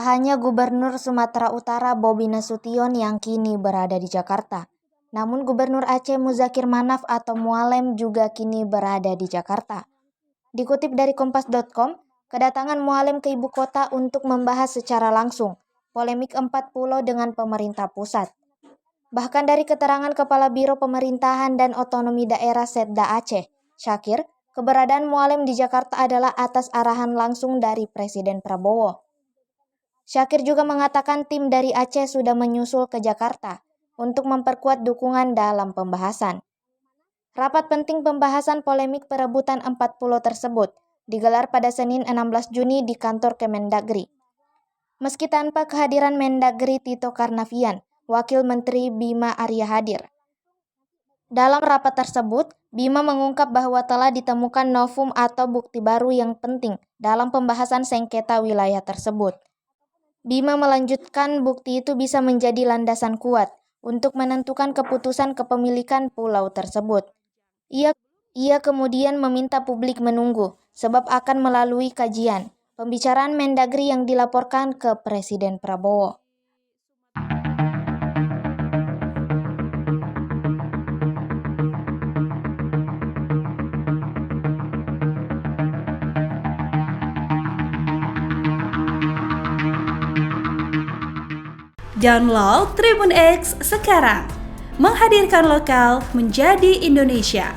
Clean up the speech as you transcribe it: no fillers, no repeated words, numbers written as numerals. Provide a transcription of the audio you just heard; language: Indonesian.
Tak hanya Gubernur Sumatera Utara Bobi Nasution yang kini berada di Jakarta, namun Gubernur Aceh Muzakir Manaf atau Mualem juga kini berada di Jakarta. Dikutip dari Kompas.com, kedatangan Mualem ke ibu kota untuk membahas secara langsung polemik 4 pulau dengan pemerintah pusat. Bahkan dari keterangan Kepala Biro Pemerintahan dan Otonomi Daerah Setda Aceh, Syakir, keberadaan Mualem di Jakarta adalah atas arahan langsung dari Presiden Prabowo. Syakir juga mengatakan tim dari Aceh sudah menyusul ke Jakarta untuk memperkuat dukungan dalam pembahasan. Rapat penting pembahasan polemik perebutan 4 pulau tersebut digelar pada Senin 16 Juni di kantor Kemendagri. Meski tanpa kehadiran Mendagri Tito Karnavian, Wakil Menteri Bima Arya hadir. Dalam rapat tersebut, Bima mengungkap bahwa telah ditemukan novum atau bukti baru yang penting dalam pembahasan sengketa wilayah tersebut. Bima melanjutkan bukti itu bisa menjadi landasan kuat untuk menentukan keputusan kepemilikan pulau tersebut. Ia kemudian meminta publik menunggu, sebab akan melalui kajian pembicaraan Mendagri yang dilaporkan ke Presiden Prabowo. Download Tribun X sekarang, menghadirkan lokal menjadi Indonesia.